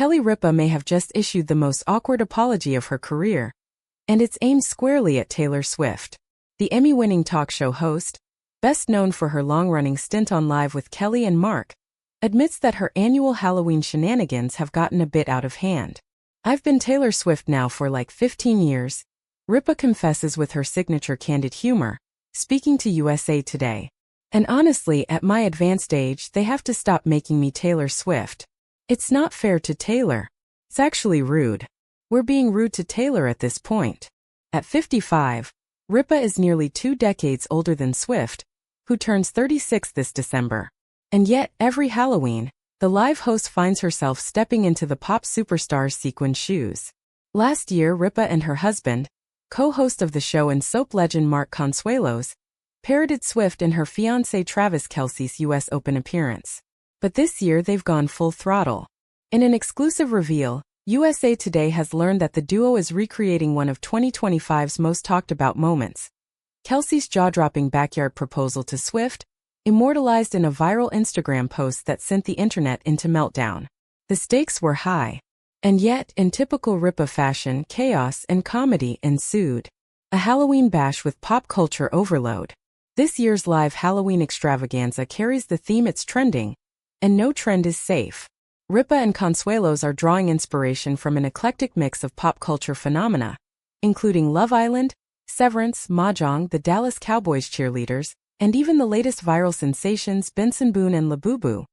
Ripa may have just issued the most awkward apology of her career, and it's aimed squarely at Taylor Swift. The Emmy-winning talk show host, best known for her long-running stint on Live with Kelly and Mark, admits that her annual Halloween shenanigans have gotten a bit out of hand. "I've been Taylor Swift now for like 15 years, Ripa confesses with her signature candid humor, speaking to USA Today. "And honestly, at my advanced age, they have to stop making me Taylor Swift. It's not fair to Taylor. It's actually rude. We're being rude to Taylor at this point." At 55, Ripa is nearly 2 decades older than Swift, who turns 36 this December. And yet, every Halloween, the live host finds herself stepping into the pop superstar's sequin shoes. Last year, Ripa and her husband, co-host of the show and soap legend Mark Consuelos, parodied Swift in her fiancé Travis Kelce's US Open appearance. But this year they've gone full throttle. In an exclusive reveal, USA Today has learned that the duo is recreating one of 2025's most talked about moments: Kelce's jaw-dropping backyard proposal to Swift, immortalized in a viral Instagram post that sent the internet into meltdown. The stakes were high. And yet, in typical Ripa fashion, chaos and comedy ensued. A Halloween bash with pop culture overload. This year's live Halloween extravaganza carries the theme "It's trending, and no trend is safe." Ripa and Consuelos are drawing inspiration from an eclectic mix of pop culture phenomena, including Love Island, Severance, Mahjong, the Dallas Cowboys cheerleaders, and even the latest viral sensations Benson Boone and Labubu,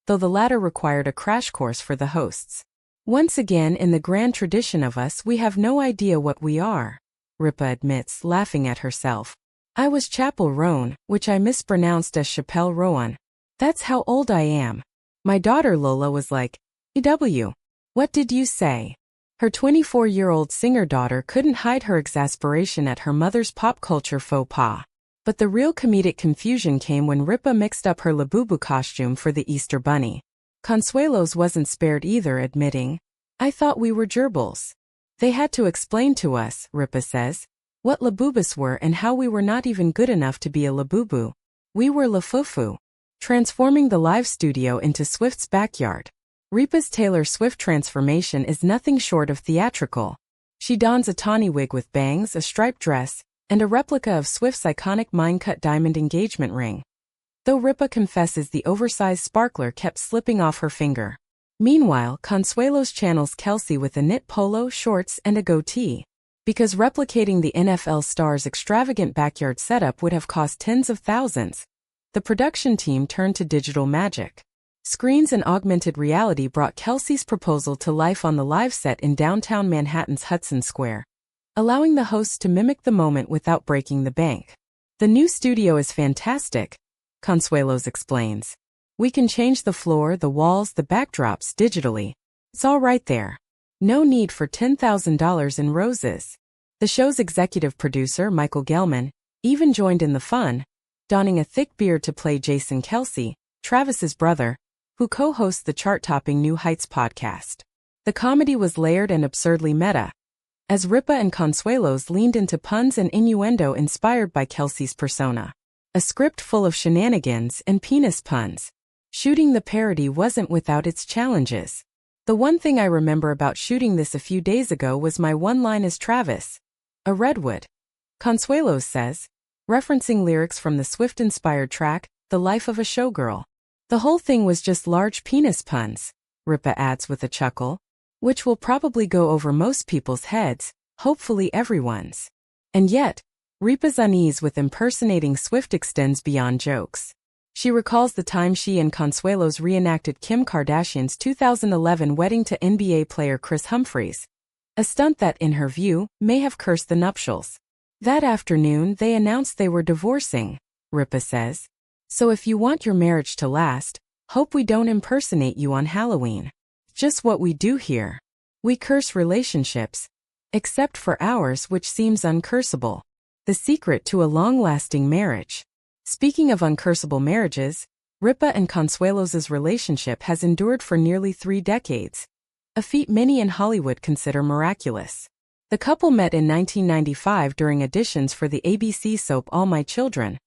though the latter required a crash course for the hosts. "Once again, in the grand tradition of us, we have no idea what we are," Ripa admits, laughing at herself. "I was Chapel Roan, which I mispronounced as Chappelle Roan. That's how old I am. My daughter Lola was like, EW. What did you say?" Her 24-year-old singer-daughter couldn't hide her exasperation at her mother's pop culture faux pas. But the real comedic confusion came when Ripa mixed up her Labubu costume for the Easter Bunny. Consuelos wasn't spared either, admitting, "I thought we were gerbils. They had to explain to us," Ripa says, "what Labubus were and how we were not even good enough to be a Labubu. We were Lafufu," transforming the live studio into Swift's backyard. Ripa's Taylor Swift transformation is nothing short of theatrical. She dons a tawny wig with bangs, a striped dress, and a replica of Swift's iconic mine-cut diamond engagement ring, though Ripa confesses the oversized sparkler kept slipping off her finger. Meanwhile, Consuelos channels Kelce with a knit polo, shorts, and a goatee. Because replicating the NFL star's extravagant backyard setup would have cost tens of thousands, the production team turned to digital magic. Screens and augmented reality brought Kelce's proposal to life on the live set in downtown Manhattan's Hudson Square, allowing the hosts to mimic the moment without breaking the bank. "The new studio is fantastic," Consuelos explains. "We can change the floor, the walls, the backdrops digitally. It's all right there. No need for $10,000 in roses." The show's executive producer, Michael Gelman, even joined in the fun, donning a thick beard to play Jason Kelce, Travis's brother, who co-hosts the chart-topping New Heights podcast. The comedy was layered and absurdly meta, as Ripa and Consuelos leaned into puns and innuendo inspired by Kelce's persona. A script full of shenanigans and penis puns. Shooting the parody wasn't without its challenges. "The one thing I remember about shooting this a few days ago was my one line as Travis, a redwood," Consuelos says, referencing lyrics from the Swift-inspired track, "The Life of a Showgirl." "The whole thing was just large penis puns," Ripa adds with a chuckle, "which will probably go over most people's heads, hopefully everyone's." And yet, Ripa's unease with impersonating Swift extends beyond jokes. She recalls the time she and Consuelos reenacted Kim Kardashian's 2011 wedding to NBA player Chris Humphries, a stunt that, in her view, may have cursed the nuptials. "That afternoon, they announced they were divorcing," Ripa says. "So if you want your marriage to last, hope we don't impersonate you on Halloween. Just what we do here. We curse relationships, except for ours, which seems uncursable. The secret to a long-lasting marriage." Speaking of uncursable marriages, Ripa and Consuelos' relationship has endured for nearly 3 decades, a feat many in Hollywood consider miraculous. The couple met in 1995 during auditions for the ABC soap All My Children,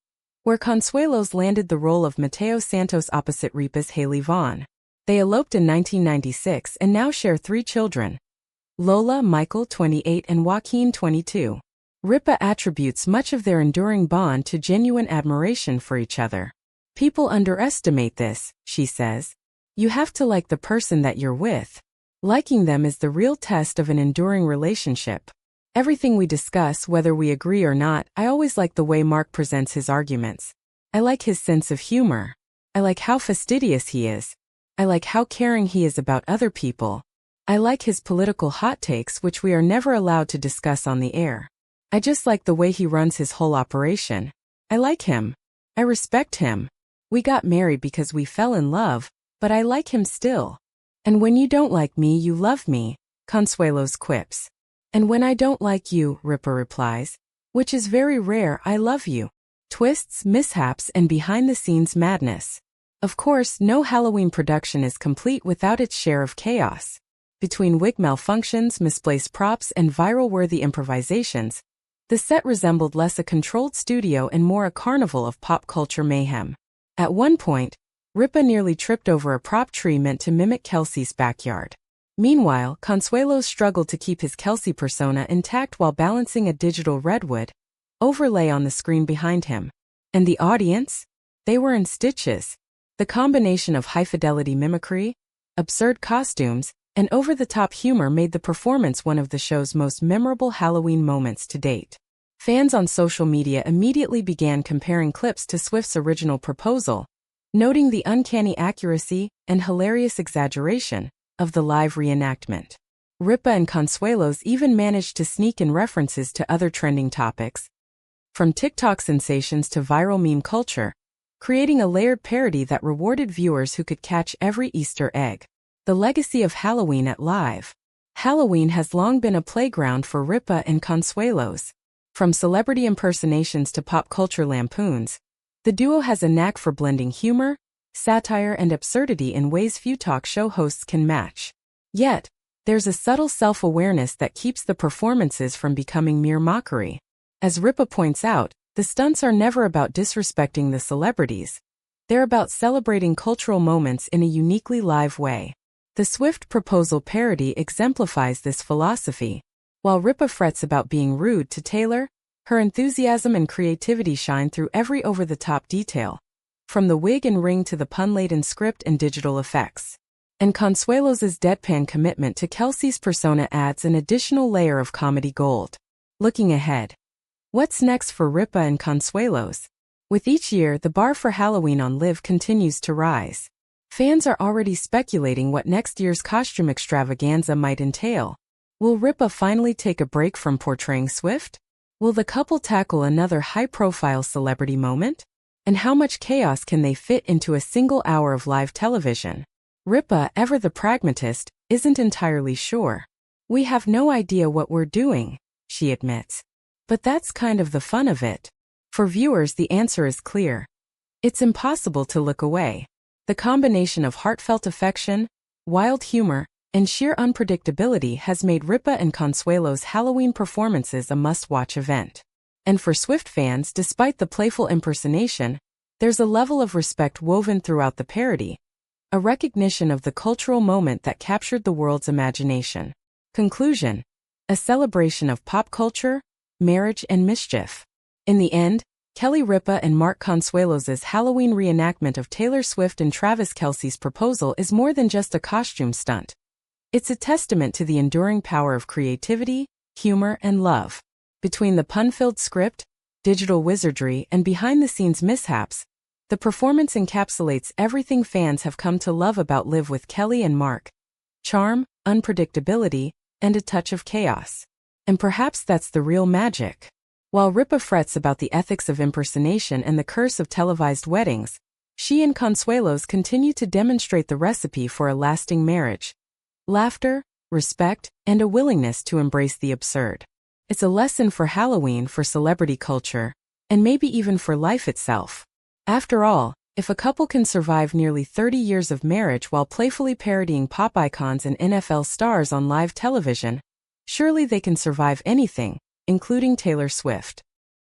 where Consuelos landed the role of Mateo Santos opposite Ripa's Haley Vaughn. They eloped in 1996 and now share 3 children: Lola, Michael, 28, and Joaquin, 22. Ripa attributes much of their enduring bond to genuine admiration for each other. "People underestimate this," she says. "You have to like the person that you're with. Liking them is the real test of an enduring relationship. Everything we discuss, whether we agree or not, I always like the way Mark presents his arguments. I like his sense of humor. I like how fastidious he is. I like how caring he is about other people. I like his political hot takes, which we are never allowed to discuss on the air. I just like the way he runs his whole operation. I like him. I respect him. We got married because we fell in love, but I like him still. And when you don't like me, you love me," Consuelos quips. "And when I don't like you," Ripa replies, "which is very rare, I love you." Twists, mishaps, and behind-the-scenes madness. Of course, no Halloween production is complete without its share of chaos. Between wig malfunctions, misplaced props, and viral-worthy improvisations, the set resembled less a controlled studio and more a carnival of pop culture mayhem. At one point, Ripa nearly tripped over a prop tree meant to mimic Kelsey's backyard. Meanwhile, Consuelos struggled to keep his Kelsey persona intact while balancing a digital redwood overlay on the screen behind him. And the audience? They were in stitches. The combination of high-fidelity mimicry, absurd costumes, and over-the-top humor made the performance one of the show's most memorable Halloween moments to date. Fans on social media immediately began comparing clips to Swift's original proposal, noting the uncanny accuracy and hilarious exaggeration of the live reenactment. Ripa and Consuelos even managed to sneak in references to other trending topics, from TikTok sensations to viral meme culture, creating a layered parody that rewarded viewers who could catch every Easter egg. The legacy of Halloween at Live. Halloween has long been a playground for Ripa and Consuelos. From celebrity impersonations to pop culture lampoons, the duo has a knack for blending humor, satire, and absurdity in ways few talk show hosts can match. Yet, there's a subtle self-awareness that keeps the performances from becoming mere mockery. As Ripa points out, the stunts are never about disrespecting the celebrities. They're about celebrating cultural moments in a uniquely live way. The Swift proposal parody exemplifies this philosophy. While Ripa frets about being rude to Taylor, her enthusiasm and creativity shine through every over-the-top detail, from the wig and ring to the pun-laden script and digital effects. And Consuelos' deadpan commitment to Kelsey's persona adds an additional layer of comedy gold. Looking ahead. What's next for Ripa and Consuelos? With each year, the bar for Halloween on Live continues to rise. Fans are already speculating what next year's costume extravaganza might entail. Will Ripa finally take a break from portraying Swift? Will the couple tackle another high-profile celebrity moment? And how much chaos can they fit into a single hour of live television? Ripa, ever the pragmatist, isn't entirely sure. "We have no idea what we're doing," she admits. But that's kind of the fun of it. For viewers, the answer is clear. It's impossible to look away. The combination of heartfelt affection, wild humor, and sheer unpredictability has made Ripa and Consuelos' Halloween performances a must-watch event. And for Swift fans, despite the playful impersonation, there's a level of respect woven throughout the parody, a recognition of the cultural moment that captured the world's imagination. Conclusion: a celebration of pop culture, marriage, and mischief. In the end, Kelly Ripa and Mark Consuelos' Halloween reenactment of Taylor Swift and Travis Kelce's proposal is more than just a costume stunt. It's a testament to the enduring power of creativity, humor, and love. Between the pun-filled script, digital wizardry, and behind-the-scenes mishaps, the performance encapsulates everything fans have come to love about Live with Kelly and Mark: charm, unpredictability, and a touch of chaos. And perhaps that's the real magic. While Ripa frets about the ethics of impersonation and the curse of televised weddings, she and Consuelos continue to demonstrate the recipe for a lasting marriage: laughter, respect, and a willingness to embrace the absurd. It's a lesson for Halloween, for celebrity culture, and maybe even for life itself. After all, if a couple can survive nearly 30 years of marriage while playfully parodying pop icons and NFL stars on live television, surely they can survive anything, including Taylor Swift.